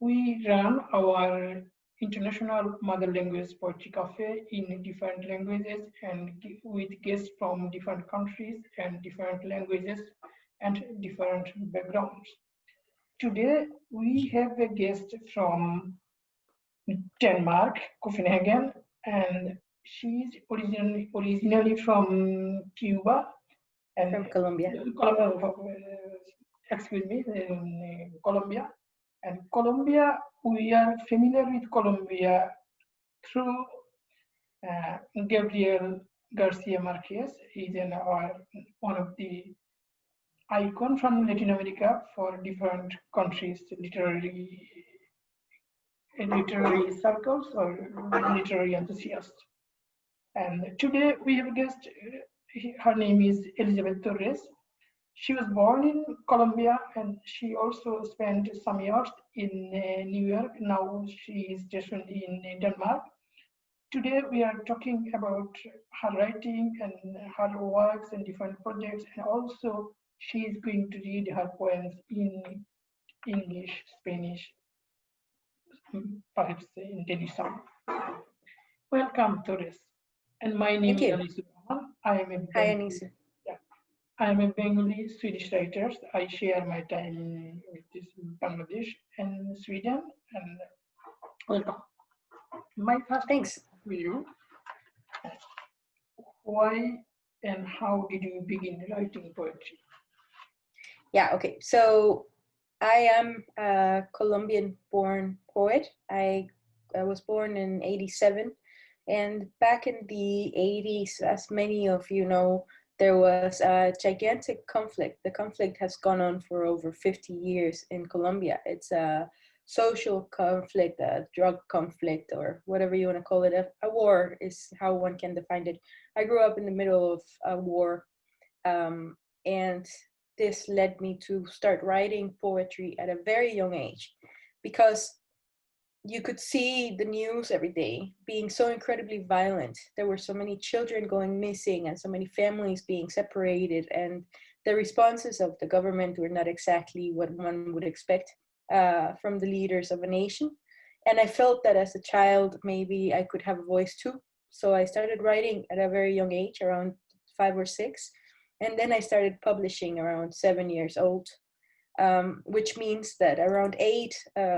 We run our international mother language poetry cafe in different languages and with guests from different countries and different languages and different backgrounds. Today we have a guest from Denmark, Copenhagen, and she's originally from Cuba and From Colombia. excuse me, Colombia. And Colombia, we are familiar with Colombia through Gabriel Garcia Marquez. He's one of the icon from Latin America for different countries, literary circles or literary enthusiasts. And today we have a guest. Her name is Elizabeth Torres. She was born in Colombia and she also spent some years in New York. Now she is stationed in Denmark. Today we are talking about her writing and her works and different projects, and also she is going to read her poems in English, Spanish, perhaps in Danish. Welcome, Torres. And my name Thank is you. Anisa Rahman. I am a Hi, Bengali, Anissa. I am a Bengali Swedish writer. I share my time with this Bangladesh and Sweden. And welcome. My first Thanks. question for you: why and how did you begin writing poetry? Yeah, okay. So I am a Colombian-born poet. I was born in '87, and back in the '80s, as many of you know, there was a gigantic conflict. The conflict has gone on for over 50 years in Colombia. It's a social conflict, a drug conflict, or whatever you want to call it. A war is how one can define it. I grew up in the middle of a war, and this led me to start writing poetry at a very young age, because you could see the news every day being so incredibly violent. There were so many children going missing and so many families being separated, and the responses of the government were not exactly what one would expect from the leaders of a nation. And I felt that as a child, maybe I could have a voice too. So I started writing at a very young age, around 5 or 6. And then I started publishing around 7 years old. Which means that around 8,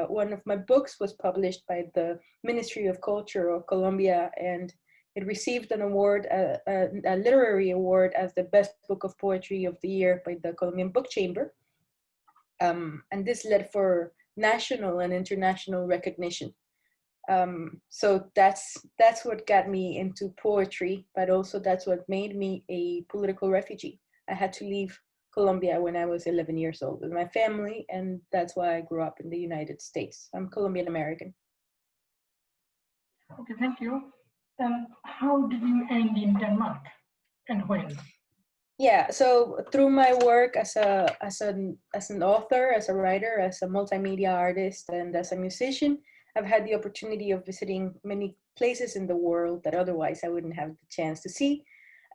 one of my books was published by the Ministry of Culture of Colombia, and it received an award, a literary award, as the best book of poetry of the year by the Colombian Book Chamber. And this led for national and international recognition. So that's what got me into poetry, but also that's what made me a political refugee. I had to leave Colombia when I was 11 years old with my family, and that's why I grew up in the United States. I'm Colombian American. Okay, thank you. And how did you end in Denmark, and when? Yeah, so through my work as an author, as a writer, as a multimedia artist, and as a musician, I've had the opportunity of visiting many places in the world that otherwise I wouldn't have the chance to see.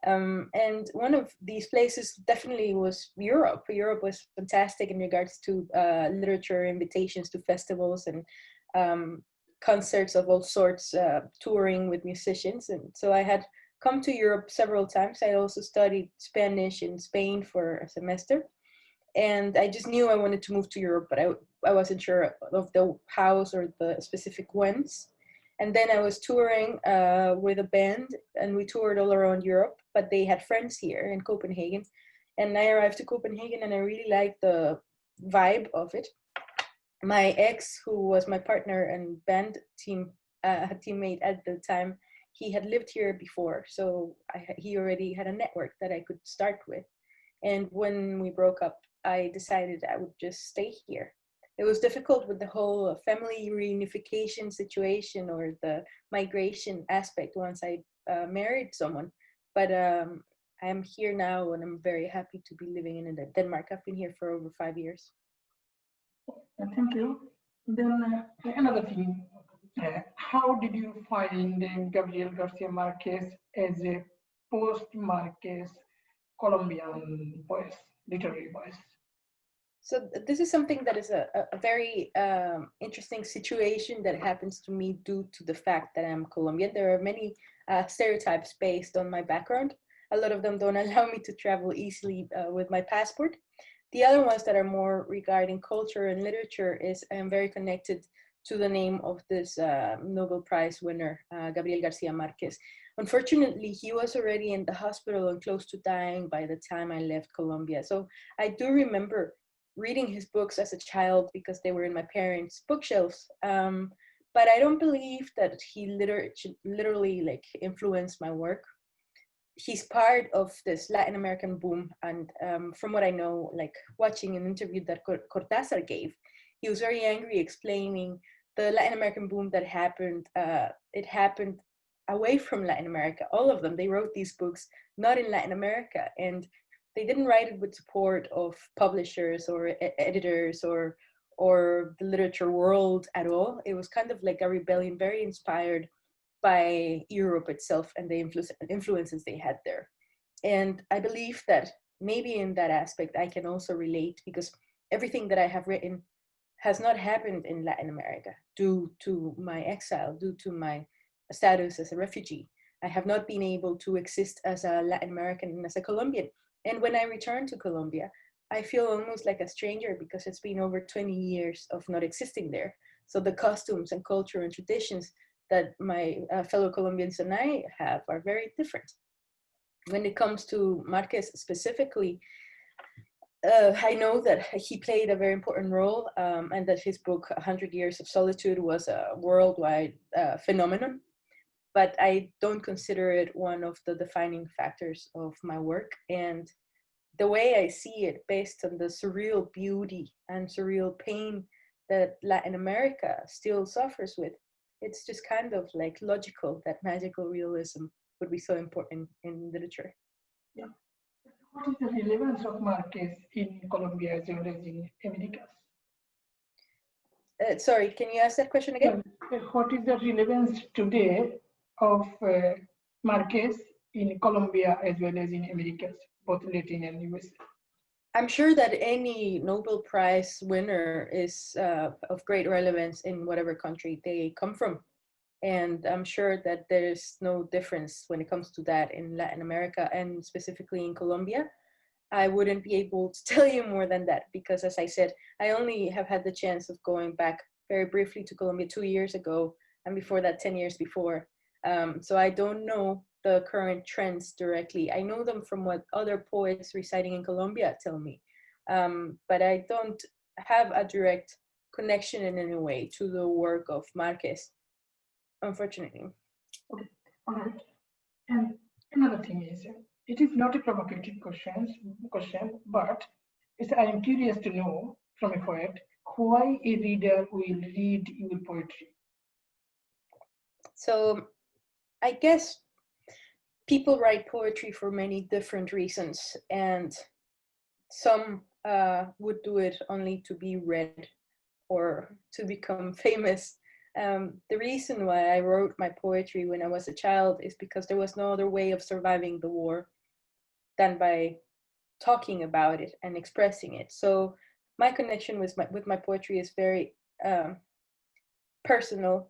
And one of these places definitely was Europe. Europe was fantastic in regards to literature, invitations to festivals, and concerts of all sorts, touring with musicians. And so I had come to Europe several times. I also studied Spanish in Spain for a semester. And I just knew I wanted to move to Europe, but I wasn't sure of the hows or the specific whens. And then I was touring with a band, and we toured all around Europe, but they had friends here in Copenhagen. And I arrived to Copenhagen, and I really liked the vibe of it. My ex, who was my partner and band teammate at the time, he had lived here before, so he already had a network that I could start with. And when we broke up, I decided I would just stay here. It was difficult with the whole family reunification situation or the migration aspect once I married someone. But I'm here now, and I'm very happy to be living in Denmark. I've been here for over 5 years. Thank you. Then another thing, how did you find Gabriel Garcia Marquez as a post-Marquez Colombian voice, literary voice? So this is something that is a very interesting situation that happens to me due to the fact that I'm Colombian. There are many stereotypes based on my background. A lot of them don't allow me to travel easily with my passport. The other ones that are more regarding culture and literature is I'm very connected to the name of this Nobel Prize winner, Gabriel Garcia Marquez. Unfortunately, he was already in the hospital and close to dying by the time I left Colombia. So I do remember reading his books as a child because they were in my parents' bookshelves. But I don't believe that he literally like influenced my work. He's part of this Latin American boom, and from what I know, like watching an interview that Cortázar gave, he was very angry explaining the Latin American boom that happened. It happened away from Latin America. All of them, they wrote these books not in Latin America, and they didn't write it with support of publishers or editors or the literature world at all. It was kind of like a rebellion, very inspired by Europe itself and the influences they had there. And I believe that maybe in that aspect I can also relate, because everything that I have written has not happened in Latin America due to my exile, due to my status as a refugee. I have not been able to exist as a Latin American and as a Colombian. And when I return to Colombia, I feel almost like a stranger because it's been over 20 years of not existing there. So the costumes and culture and traditions that my fellow Colombians and I have are very different. When it comes to Marquez specifically, I know that he played a very important role, and that his book 100 Years of Solitude was a worldwide phenomenon, but I don't consider it one of the defining factors of my work. And the way I see it, based on the surreal beauty and surreal pain that Latin America still suffers with, it's just kind of like logical that magical realism would be so important in literature. Yeah. What is the relevance of Marquez in Colombia as well as in Americas? Sorry, can you ask that question again? What is the relevance today of Marquez in Colombia as well as in Americas, both Latin and US? I'm sure that any Nobel Prize winner is of great relevance in whatever country they come from. And I'm sure that there's no difference when it comes to that in Latin America and specifically in Colombia. I wouldn't be able to tell you more than that because, as I said, I only have had the chance of going back very briefly to Colombia 2 years ago, and before that 10 years before. So I don't know the current trends directly. I know them from what other poets residing in Colombia tell me, but I don't have a direct connection in any way to the work of Marquez, unfortunately. Okay, all right. And another thing is, it is not a provocative question, but I am curious to know from a poet why a reader will read your poetry. So I guess people write poetry for many different reasons, and some would do it only to be read or to become famous. The reason why I wrote my poetry when I was a child is because there was no other way of surviving the war than by talking about it and expressing it. So my connection with my poetry is very personal,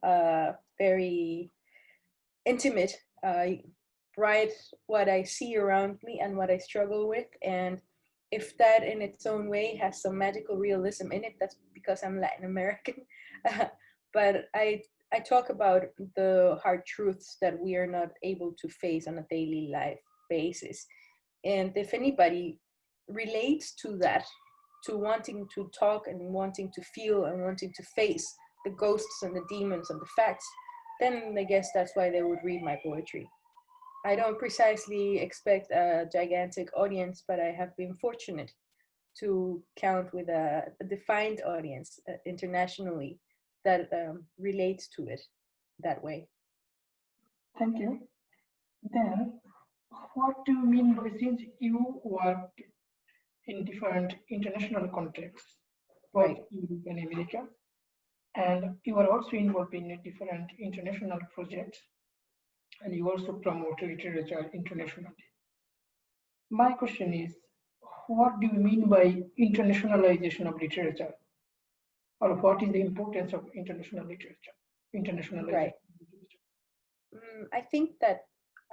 very intimate. I write what I see around me and what I struggle with, and if that in its own way has some magical realism in it, that's because I'm Latin American. But I talk about the hard truths that we are not able to face on a daily life basis. And if anybody relates to that, to wanting to talk and wanting to feel and wanting to face the ghosts and the demons and the facts, then I guess that's why they would read my poetry. I don't precisely expect a gigantic audience, but I have been fortunate to count with a defined audience internationally that relates to it that way. Thank you. Then, what do you mean by, since you work in different international contexts, both Right. Europe and America, and you are also involved in different international projects, and you also promote literature internationally. My question is, what do you mean by internationalization of literature? Or what is the importance of international literature? Internationalization. Right. I think that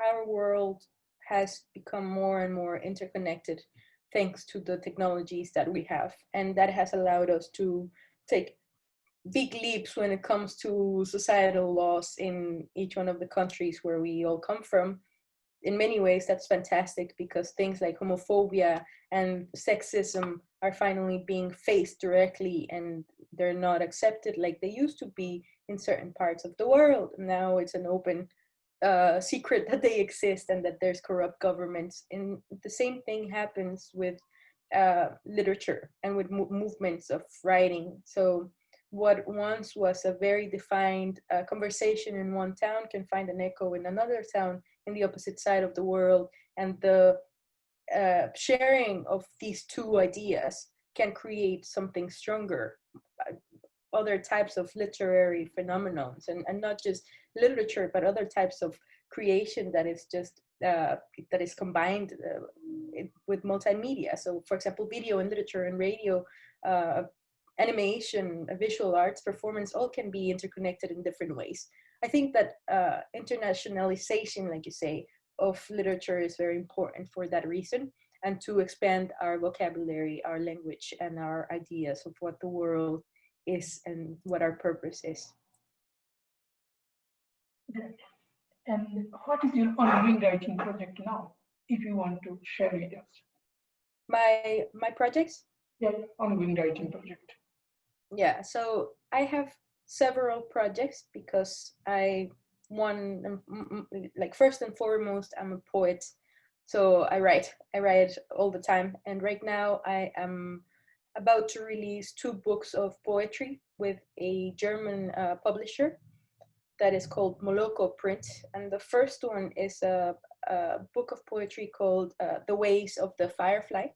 our world has become more and more interconnected thanks to the technologies that we have. And that has allowed us to take big leaps when it comes to societal laws in each one of the countries where we all come from. In many ways, that's fantastic because things like homophobia and sexism are finally being faced directly and they're not accepted like they used to be in certain parts of the world. Now it's an open secret that they exist and that there's corrupt governments. And the same thing happens with literature and with movements of writing. So what once was a very defined conversation in one town can find an echo in another town in the opposite side of the world. And the sharing of these two ideas can create something stronger, other types of literary phenomenons, and not just literature, but other types of creation that is just that is combined with multimedia. So, for example, video and literature and radio, animation, visual arts, performance, all can be interconnected in different ways. I think that internationalization, like you say, of literature is very important for that reason, and to expand our vocabulary, our language, and our ideas of what the world is and what our purpose is. And what is your ongoing writing project now, if you want to share with us? My projects? Yeah, ongoing writing project. Yeah, so I have several projects because like first and foremost, I'm a poet. So I write all the time. And right now I am about to release 2 books of poetry with a German publisher that is called Moloko Print. And the first one is a book of poetry called The Ways of the Firefly.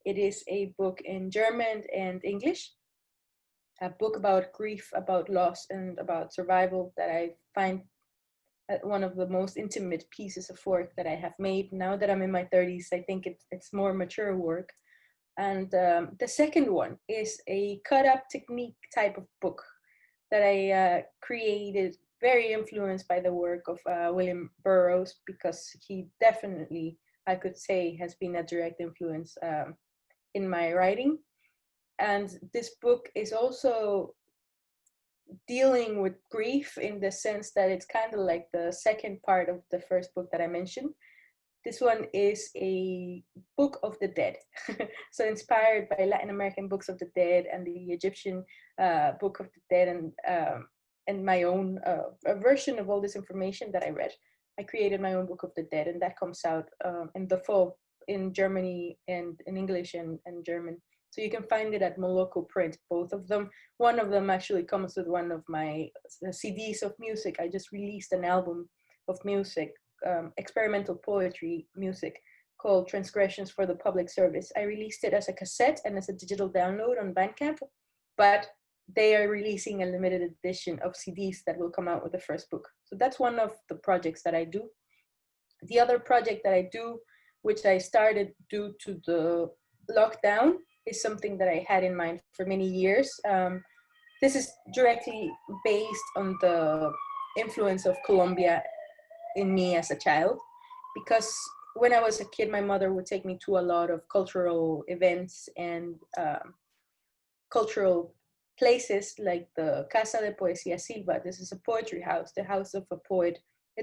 It is a book in German and English, a book about grief, about loss, and about survival that I find one of the most intimate pieces of work that I have made. Now that I'm in my 30s, I think it's more mature work. And the second one is a cut-up technique type of book that I created, very influenced by the work of William Burroughs, because he definitely, I could say, has been a direct influence in my writing. And this book is also dealing with grief in the sense that it's kind of like the second part of the first book that I mentioned. This one is a book of the dead. So inspired by Latin American books of the dead and the Egyptian book of the dead, and my own version of all this information that I read. I created my own book of the dead, and that comes out in the fall in Germany and in English and German. So you can find it at Moloko Print, both of them. One of them actually comes with one of my CDs of music. I just released an album of music, experimental poetry music, called Transgressions for the Public Service. I released it as a cassette and as a digital download on Bandcamp, but they are releasing a limited edition of CDs that will come out with the first book. So that's one of the projects that I do. The other project that I do, which I started due to the lockdown, is something that I had in mind for many years. This is directly based on the influence of Colombia in me as a child, because when I was a kid, my mother would take me to a lot of cultural events and cultural places like the Casa de Poesía Silva. This is a poetry house, the house of a poet,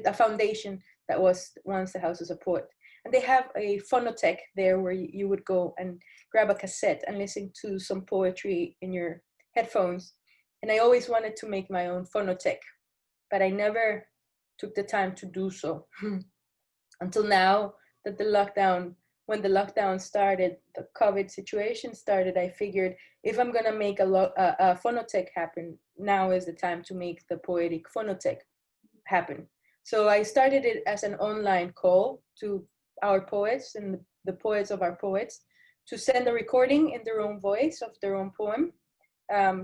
a foundation that was once the house of a poet. And they have a phonotheque there where you would go and grab a cassette and listen to some poetry in your headphones. And I always wanted to make my own phonotheque, but I never took the time to do so until now that when the lockdown started, the COVID situation started, I figured if I'm gonna make a phonotheque happen, now is the time to make the poetic phonotheque happen. So I started it as an online call to our poets and the poets of our poets to send a recording in their own voice of their own poem,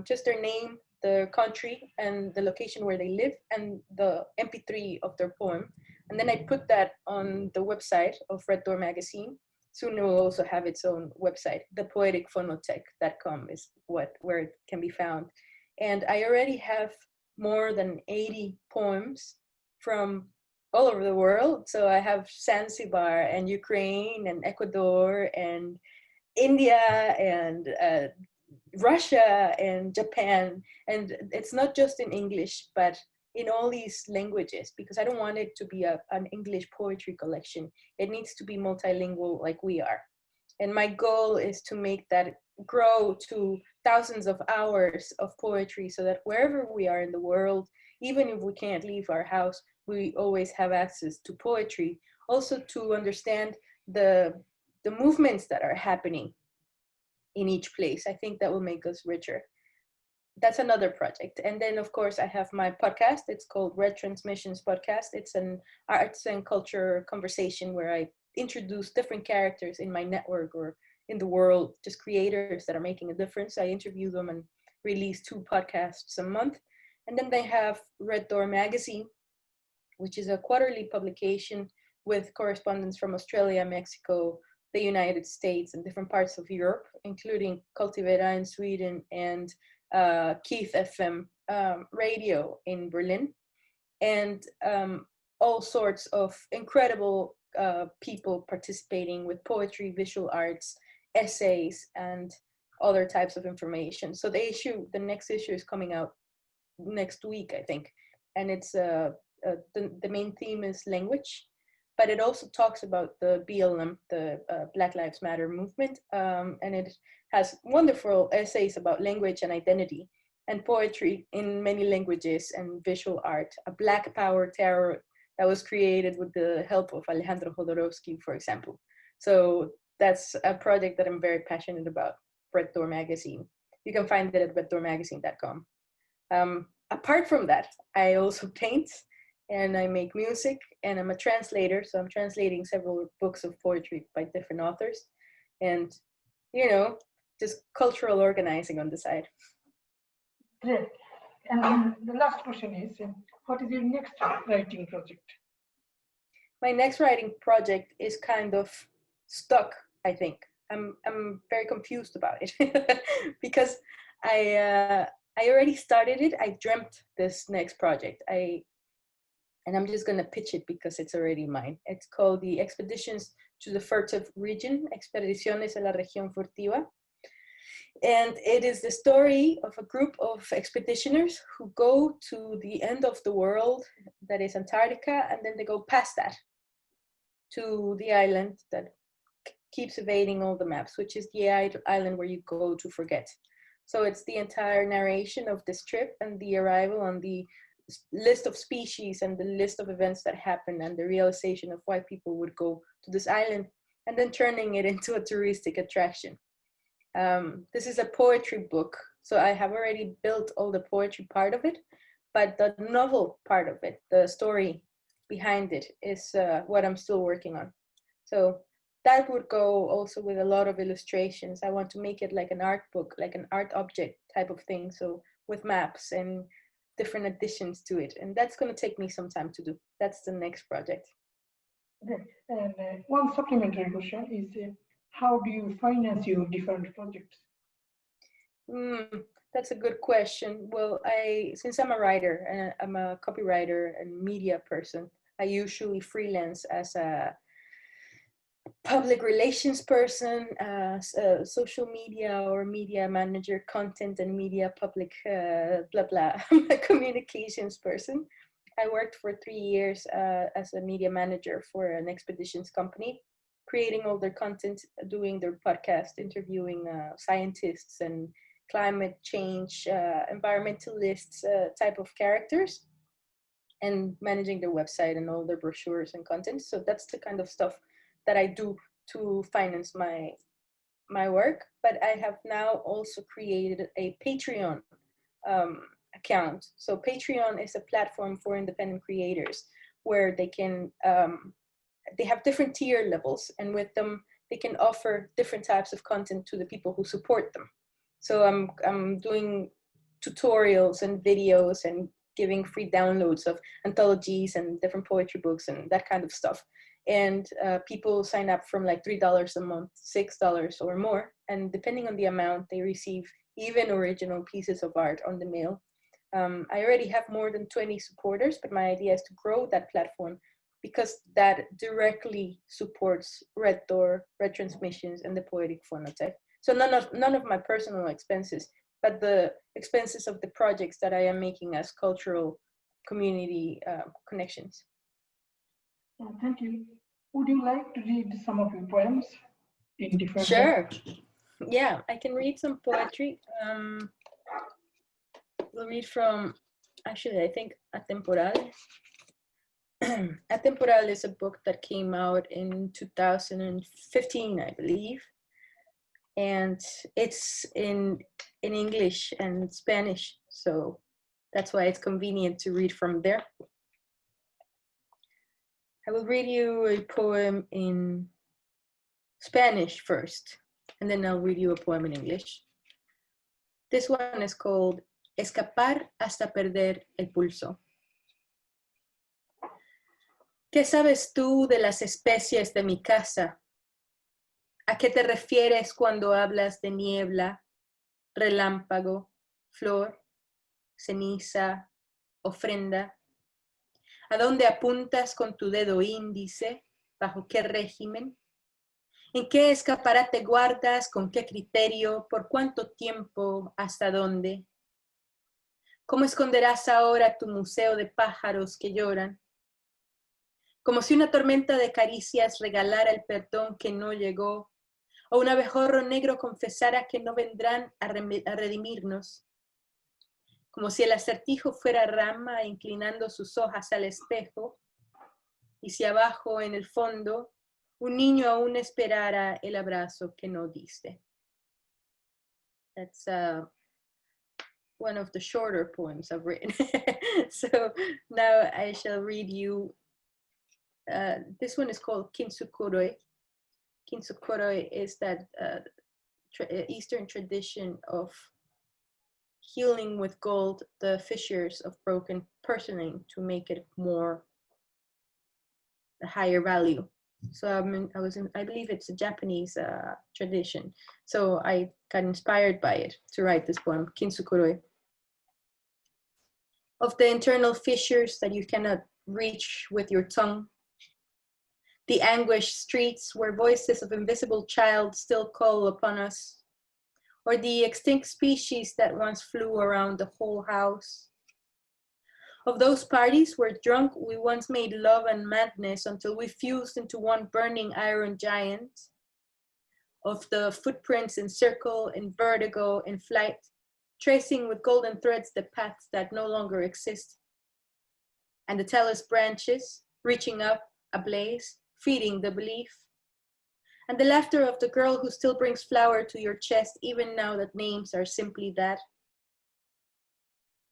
just their name, the country, and the location where they live, and the MP3 of their poem. And then I put that on the website of Red Door magazine soon it will also have its own website. Thepoeticphonothek.com is where it can be found. And I already have more than 80 poems from all over the world. So I have Zanzibar and Ukraine and Ecuador and India and Russia and Japan. And it's not just in English, but in all these languages, because I don't want it to be an English poetry collection. It needs to be multilingual like we are. And my goal is to make that grow to thousands of hours of poetry so that wherever we are in the world, even if we can't leave our house, we always have access to poetry. Also to understand the movements that are happening in each place. I think that will make us richer. That's another project. And then of course I have my podcast. It's called Red Transmissions Podcast. It's an arts and culture conversation where I introduce different characters in my network or in the world, just creators that are making a difference. I interview them and release 2 podcasts a month. And then they have Red Door Magazine, which is a quarterly publication with correspondents from Australia, Mexico, the United States, and different parts of Europe, including Cultivera in Sweden and Keith FM radio in Berlin, and all sorts of incredible people participating with poetry, visual arts, essays, and other types of information. So the next issue is coming out next week, I think, and it's the main theme is language, but it also talks about the BLM, the Black Lives Matter movement, and it has wonderful essays about language and identity and poetry in many languages and visual art. A Black Power tarot that was created with the help of Alejandro Jodorowsky, for example. So that's a project that I'm very passionate about, Red Door Magazine. You can find it at reddoormagazine.com. Apart from that, I also paint and I make music and I'm a translator. So I'm translating several books of poetry by different authors and, just cultural organizing on the side. Great. And the last question is, what is your next writing project? My next writing project is kind of stuck, I think. I'm very confused about it because I already started it. I dreamt this next project. And I'm just going to pitch it because it's already mine. It's called the Expeditions to the Furtive Region, Expediciones a la Región Furtiva. And it is the story of a group of expeditioners who go to the end of the world, that is Antarctica, and then they go past that to the island that keeps evading all the maps, which is the island where you go to forget. So it's the entire narration of this trip and the arrival on the list of species and the list of events that happen and the realization of why people would go to this island and then turning it into a touristic attraction. This is a poetry book, so I have already built all the poetry part of it, but the novel part of it, the story behind it, is what I'm still working on. So that would go also with a lot of illustrations. I want to make it like an art book, like an art object type of thing, so with maps and different additions to it, and that's going to take me some time to do. That's the next project. Okay. And one supplementary question is, how do you finance your different projects? That's a good question. Well, since I'm a writer and I'm a copywriter and media person, I usually freelance as a public relations person, social media or media manager, content and media public blah blah communications person. I worked for 3 years as a media manager for an expeditions company, creating all their content, doing their podcast, interviewing scientists and climate change, environmentalists type of characters, and managing their website and all their brochures and content. So that's the kind of stuff that I do to finance my work. But I have now also created a Patreon account. So Patreon is a platform for independent creators where they can they have different tier levels, and with them they can offer different types of content to the people who support them. So I'm doing tutorials and videos and giving free downloads of anthologies and different poetry books and that kind of stuff. and people sign up from like $3 a month, $6 or more, and depending on the amount, they receive even original pieces of art on the mail. I already have more than 20 supporters, but my idea is to grow that platform because that directly supports Red Door, Red Transmissions, and the Poetic Phonotype. So none of my personal expenses, but the expenses of the projects that I am making as cultural community connections. Thank you. Would you like to read some of your poems in different? Sure. Yeah, I can read some poetry. We'll read from, actually, I think Atemporal. Atemporal is a book that came out in 2015, I believe. And it's in English and Spanish, so that's why it's convenient to read from there. I will read you a poem in Spanish first, and then I'll read you a poem in English. This one is called Escapar hasta perder el pulso. ¿Qué sabes tú de las especies de mi casa? ¿A qué te refieres cuando hablas de niebla, relámpago, flor, ceniza, ofrenda? ¿A dónde apuntas con tu dedo índice? ¿Bajo qué régimen? ¿En qué escaparate guardas? ¿Con qué criterio? ¿Por cuánto tiempo? ¿Hasta dónde? ¿Cómo esconderás ahora tu museo de pájaros que lloran? Como si una tormenta de caricias regalara el perdón que no llegó, o un abejorro negro confesara que no vendrán a redimirnos. Como si el acertijo fuera rama inclinando sus hojas al espejo, y si abajo en el fondo un niño aún esperara el abrazo que no diste. That's one of the shorter poems I've written. So now I shall read you, this one is called Kintsukuroi. Kintsukuroi is that Eastern tradition of healing with gold the fissures of broken porcelain to make it more a higher value. So I believe it's a Japanese tradition. So I got inspired by it to write this poem, Kintsukuroi. Of the internal fissures that you cannot reach with your tongue, the anguished streets where voices of invisible child still call upon us, or the extinct species that once flew around the whole house. Of those parties where drunk we once made love and madness until we fused into one burning iron giant. Of the footprints in circle, in vertigo, in flight, tracing with golden threads the paths that no longer exist. And the talus branches, reaching up, ablaze, feeding the belief. And the laughter of the girl who still brings flower to your chest, even now that names are simply that.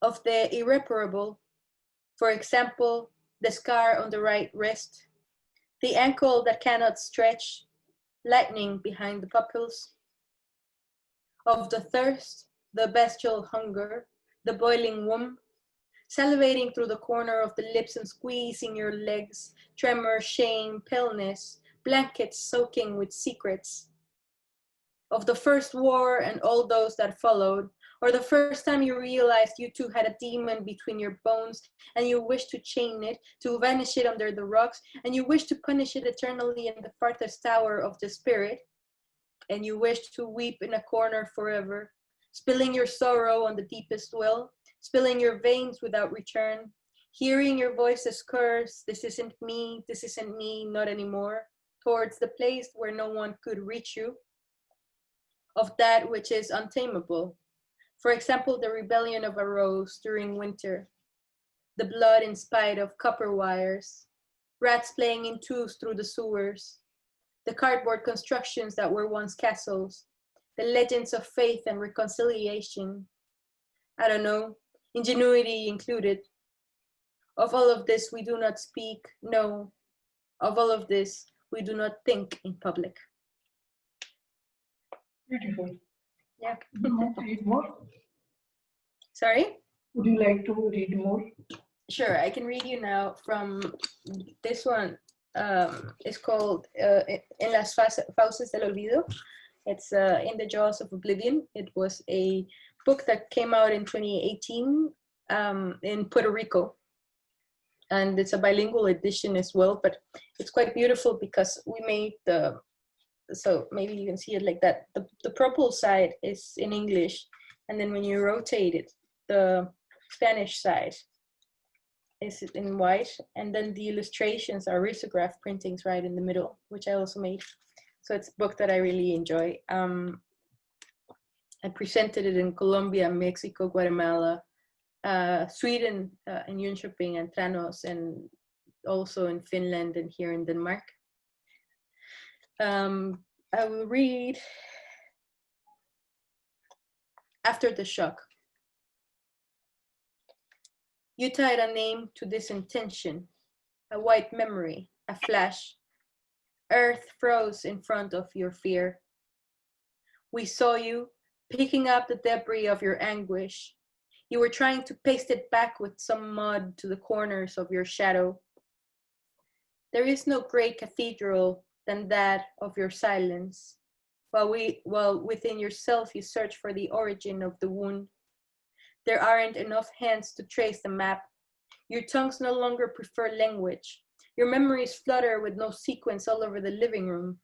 Of the irreparable, for example, the scar on the right wrist, the ankle that cannot stretch, lightning behind the pupils. Of the thirst, the bestial hunger, the boiling womb, salivating through the corner of the lips and squeezing your legs, tremor, shame, paleness, blankets soaking with secrets. Of the first war and all those that followed, or the first time you realized you two had a demon between your bones and you wished to chain it, to vanish it under the rocks, and you wished to punish it eternally in the farthest tower of the spirit, and you wished to weep in a corner forever, spilling your sorrow on the deepest well, spilling your veins without return, hearing your voices curse, this isn't me, not anymore, towards the place where no one could reach you. Of that which is untamable. For example, the rebellion of a rose during winter, the blood in spite of copper wires, rats playing in twos through the sewers, the cardboard constructions that were once castles, the legends of faith and reconciliation. I don't know, ingenuity included. Of all of this, we do not speak, no. Of all of this, we do not think in public. Beautiful. Yeah. Would you like to read more? Sorry? Would you like to read more? Sure, I can read you now from this one. is called En las Fauces del Olvido. It's In the Jaws of Oblivion. It was a book that came out in 2018 in Puerto Rico. And it's a bilingual edition as well, but it's quite beautiful because we made so maybe you can see it like that. The purple side is in English, and then when you rotate it, the Spanish side is in white, and then the illustrations are risograph printings right in the middle, which I also made. So it's a book that I really enjoy. I presented it in Colombia, Mexico, Guatemala, Sweden, in Jönköping and Tranås, and also in Finland and here in Denmark. I will read After the Shock. You tied a name to this intention, a white memory, a flash. Earth froze in front of your fear. We saw you picking up the debris of your anguish. You were trying to paste it back with some mud to the corners of your shadow. There is no great cathedral than that of your silence, while within yourself you search for the origin of the wound. There aren't enough hands to trace the map. Your tongues no longer prefer language. Your memories flutter with no sequence all over the living room.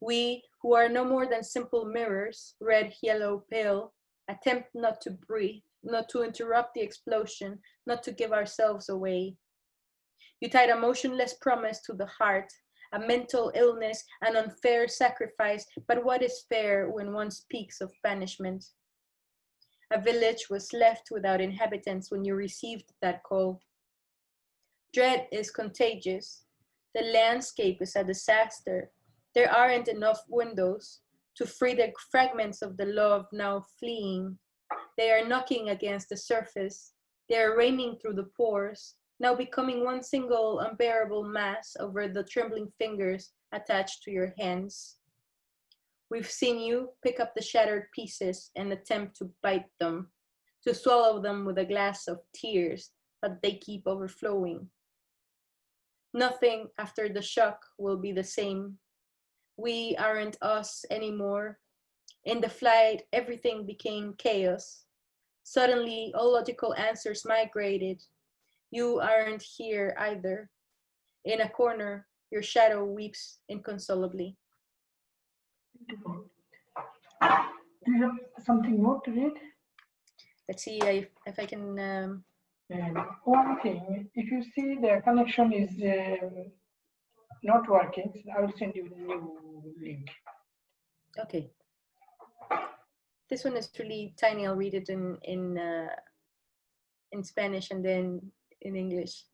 We, who are no more than simple mirrors, red, yellow, pale, attempt not to breathe, not to interrupt the explosion, not to give ourselves away. You tied a motionless promise to the heart, a mental illness, an unfair sacrifice, but what is fair when one speaks of banishment? A village was left without inhabitants when you received that call. Dread is contagious. The landscape is a disaster. There aren't enough windows to free the fragments of the love now fleeing. They are knocking against the surface. They are raining through the pores, now becoming one single unbearable mass over the trembling fingers attached to your hands. We've seen you pick up the shattered pieces and attempt to bite them, to swallow them with a glass of tears, but they keep overflowing. Nothing after the shock will be the same. We aren't us anymore. In the flight, everything became chaos. Suddenly, all logical answers migrated. You aren't here either. In a corner, your shadow weeps inconsolably. Do you have something more to read? Let's see if I can... One thing, if you see the connection is not working, I will send you a new link. Okay. This one is really tiny. I'll read it in Spanish and then in English.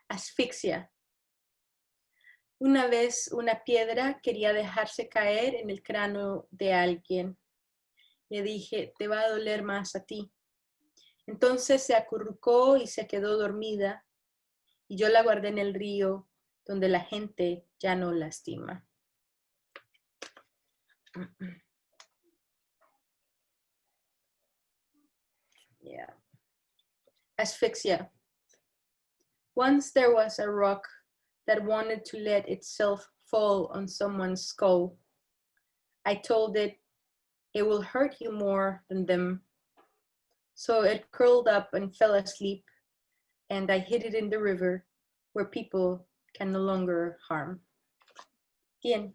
Asfixia. Una vez una piedra quería dejarse caer en el cráneo de alguien. Le dije, te va a doler más a ti. Entonces se acurrucó y se quedó dormida, y yo la guardé en el río, donde la gente ya no lastima. Yeah. Asphyxia. Once there was a rock that wanted to let itself fall on someone's skull. I told it, it will hurt you more than them. So it curled up and fell asleep, and I hid it in the river where people can no longer harm. The end.